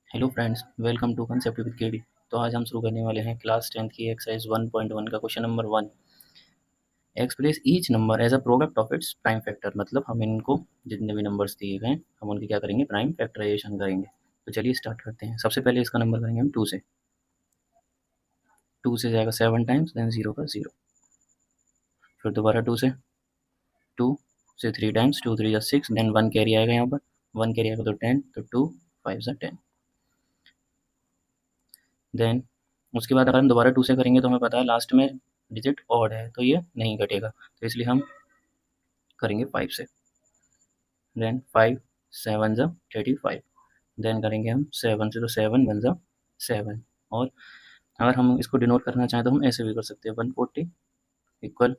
Hello friends, welcome to concept with KD. तो आज हम शुरू करने वाले हैं क्लास 10th की एक्सरसाइज 1.1 का question number 1। Express each number as a product of its prime factor. मतलब हम इनको जितने भी नंबर्स दिए गए हैं हम उनकी क्या करेंगे, प्राइम फैक्टराइजेशन करेंगे। तो चलिए स्टार्ट करते हैं। सबसे पहले इसका नंबर करेंगे हम 2 से। 2 से जाएगा 7 टाइम्स, देन 0 का 0। फिर दोबारा 2 से, 2 से 3 टाइम्स, 2 3 जा 6, देन 1 कैरी आएगा यहाँ पर। 1 कैरी आएगा तो 10, तो 2 5 जा 10। देन उसके बाद अगर हम दोबारा 2 से करेंगे तो हमें पता है लास्ट में डिजिट ऑड है तो ये नहीं घटेगा, तो इसलिए हम करेंगे 5 से। देन 5 7 ज़ा 35। देन करेंगे हम 7 से, तो 7 1 ज़ा 7। और अगर हम इसको डिनोट करना चाहें तो हम ऐसे भी कर सकते हैं, 140 इक्वल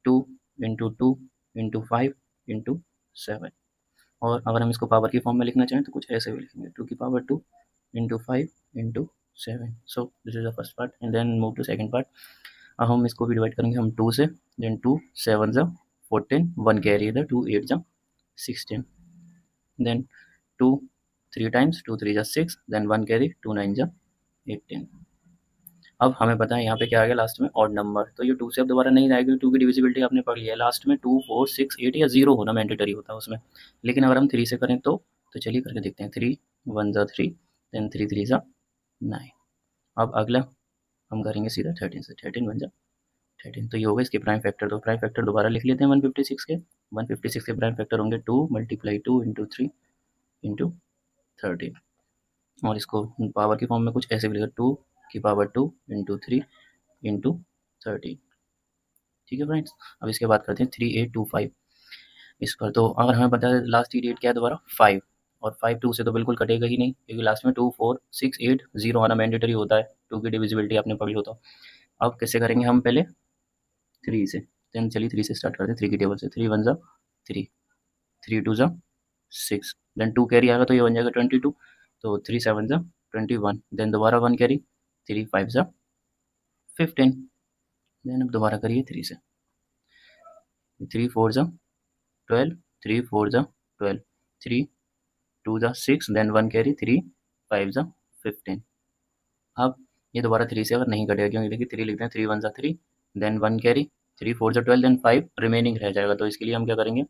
2 इंटू 2 इंटू 5 इंटू 7। और अगर हम इसको पावर की फॉर्म में लिखना चाहें तो कुछ ऐसे भी लिखेंगे, 2 की power 2 into 5 into 7। So this is the first part and then move to second part. अब हम इसको भी डिवाइड करेंगे हम 2 से। देन 2 7 ज़ा 14, 1 कैरी इधर, 2 8 ज़ा 16। देन 2 3 टाइम्स, 2 3 ज़ा 6, देन 1 कैरी, 2 9 ज़ा 18। अब हमें पता है यहाँ पे क्या आ गया लास्ट में ऑड नंबर, तो ये 2 से अब दोबारा नहीं आएगी। 2 की डिविजिबिलिटी आपने पढ़ लिया है, लास्ट में 2 4 6 8 या 0 होना मैंडेटरी होता है उसमें। लेकिन अगर हम 3 से करें तो चलिए करके देखते हैं। 3 1 ज़ा 3, देन 3 3 ज़ा 9। अब अगला हम करेंगे सीधा 13 से, 13 1 ज़ा 13। तो ये होगा इसके प्राइम फैक्टर। तो प्राइम फैक्टर दोबारा लिख लेते हैं 156 के। 156 के प्राइम फैक्टर होंगे 2 मल्टीप्लाई 2 इंटू 3 इंटू 13। और इसको पावर की फॉर्म में कुछ ऐसे भी लिखा, 2 की पावर 2 इंटू 3 इंटू 13। ठीक है फ्रेंड्स। अब इसके बाद करते हैं 3825 इस पर। तो अगर हमें पता है लास्ट डिजिट क्या है दोबारा 5, और 5 2 से तो बिल्कुल कटेगा ही नहीं, क्योंकि लास्ट में 2 4 6 8 0 आना मैंडेटरी होता है। 2 की डिविजिबिलिटी आपने पढ़ी हो तो। अब कैसे करेंगे हम, पहले 3 से। देन चलिए 3 से स्टार्ट करते हैं, 3 की टेबल से। 3 1 ज़ा 3, 3 2 ज़ा 6, देन 2 कैरी आएगा तो ये बन जाएगा 22, तो 3 7 ज़ा 21। देन दोबारा 1 कैरी, 3 5 ज़ा 15। देन अब दोबारा करिए 3 से। 3 4 ज़ा 12, 3 4 ज़ा 12, 3 2 ज़ा 6, देन 1 कैरी, 3 5 ज़ा 15। अब ये दोबारा 3 से अगर नहीं कटेगा, क्योंकि देखिए 3 लिखते हैं, 3 1 ज़ा 3, देन 1 कैरी, 3 4 ज़ा 12, देन 5 रिमेनिंग रह जाएगा। तो इसके लिए हम क्या करेंगे,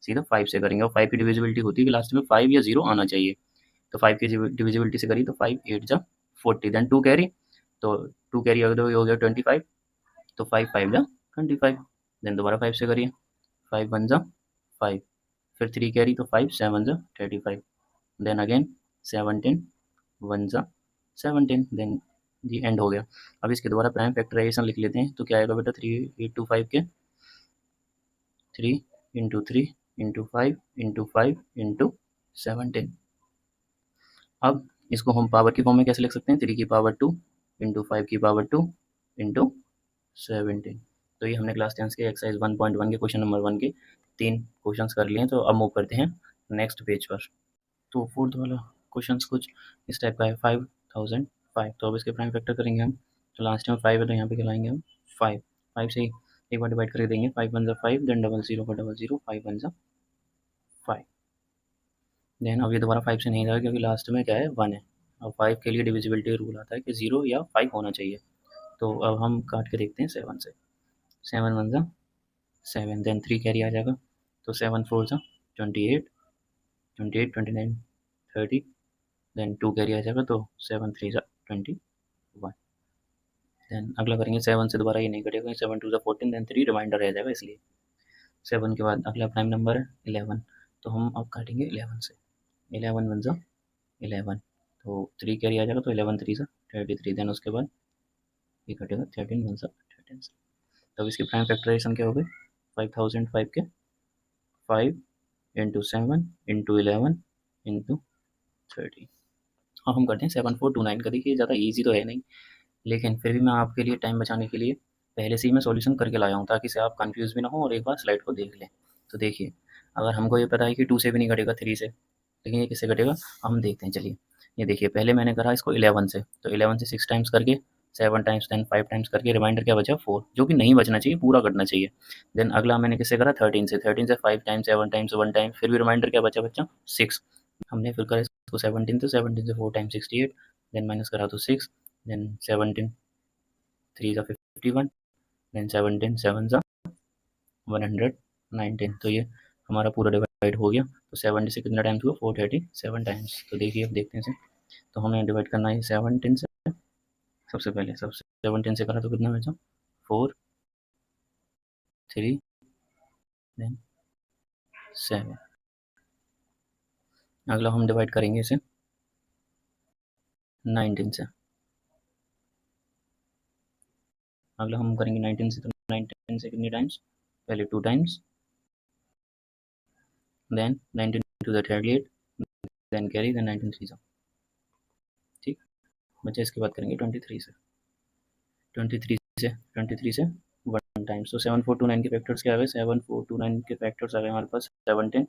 सीधा 5 से करेंगे। और 5 की डिविजिबिलिटी होती है कि लास्ट में 5 या 0 आना चाहिए। तो 5 की डिविजिबिलिटी से करिए तो 5 8 ज़ा 40, देन 2 कैरी, तो 2 कैरी अगर तो ये हो गया 25, तो 5 5 ज़ा 25। देन दोबारा 5 से करिए, 5 1 ज़ा 5, फिर 3 कैरी, तो 5 7 ज़ा 35, देन अगेन 17 1 ज़ा 17, देन ये एंड हो गया। अब इसके द्वारा प्राइम फैक्टराइजेशन लिख लेते हैं। तो क्या आएगा बेटा, 3825 के 3 इंटू 3 इंटू 5 इंटू 5 इंटू 17। अब इसको हम पावर की फॉर्म में कैसे लिख सकते हैं, 3 की पावर 2 इंटू 5 की पावर 2 इंटू 17। तो ये हमने क्लास 10 के एक्सरसाइज 1.1 के क्वेश्चन नंबर 1 के 3 क्वेश्चंस कर लिए हैं। तो अब मूव करते हैं नेक्स्ट पेज पर। तो फोर्थ वाला क्वेश्चन कुछ इस टाइप का है, 5005। तो अब इसके प्राइम फैक्टर करेंगे हम। तो लास्ट में 5 है तो यहाँ पे क्या लाएंगे हम 5। 5 से एक बार डिवाइड करके देंगे, 5 1 ज़ा 5, देन डबल 0 का डबल 0, 5 1 ज़ा 5। देन अब ये दोबारा 5 से नहीं जाएगा, क्योंकि लास्ट में क्या है 1 है। अब 5 के लिए डिविजिबिलिटी रूल आता है कि 0 या 5 होना चाहिए। तो अब हम काट के देखते हैं 7 से। 7 1 ज़ा 7, देन 3 कैरी आ जाएगा, तो 7 4 ज़ा 28, 28 29 30, देन 2 कैरी आ जाएगा, तो 7 3 ज़ा 21। देन अगला करेंगे 7 से, दोबारा ये नहीं कटेगा, 7 2 ज़ा 14, देन 3 रिमाइंडर रह जाएगा इसलिए। 7 के बाद अगला प्राइम नंबर है 11। तो हम अब काटेंगे 11 से। 11 1 ज़ा 11, तो 3 कैरी आ जाएगा, तो 11 3 ज़ा 33, देन उसके बाद ये कटेगा 13 1 ज़ा 13 से। तब इसकी प्राइम फैक्टराइजेशन क्या हो गई, 5005 के 5 इंटू 7 इंटू 11 इंटू 30। अब हम करते हैं 7429 का। देखिए ज़्यादा ईजी तो है नहीं, लेकिन फिर भी मैं आपके लिए टाइम बचाने के लिए पहले से ही मैं सॉल्यूशन करके लाया हूँ, ताकि से आप कंफ्यूज भी ना हो और एक बार स्लाइड को देख लें। तो देखिए, अगर हमको ये पता है कि 2 से भी नहीं कटेगा 3 से, लेकिन ये किससे कटेगा हम देखते हैं। चलिए ये देखिए, पहले मैंने करा इसको 11 से, तो 11 से 6 टाइम्स करके, 7 टाइम्स, देन 5 टाइम्स करके रिमाइंडर क्या बचा 4, जो कि नहीं बचना चाहिए, पूरा कटना चाहिए। देन अगला मैंने किससे करा 13 से, 13 से 5 टाइम्स, 7 टाइम्स, 1 टाइम, फिर भी रिमाइंडर क्या बचा बच्चा 6। हमने फिर करा इसको 17 से 4 टाइम्स 68, देन माइनस करा तो 6, देन 17 3 ज़ा 51, देन 17 7 ज़ा 119। तो ये हमारा पूरा डिवाइड हो गया। तो 70 से कितना टाइम्स हुआ, 437 टाइम्स। तो देखिए अब देखते हैं इसे। तो हमें डिवाइड करना है 17 से। सबसे पहले 17 से करा तो कितना बचा, 4 3 देन 7। अगला हम डिवाइड करेंगे इसे 19 से। अगला हम करेंगे 19 से। तो 19 से कितनी टाइम्स, पहले 2 times, then 19 to the 38, then carry, then 19 3 ज़ा। ठीक बच्चे, इसके बाद करेंगे 23 से। 23 से 1 टाइम्स। तो 7429 के फैक्टर्स क्या आ गए, 7429 के फैक्टर्स आ गए हमारे पास 17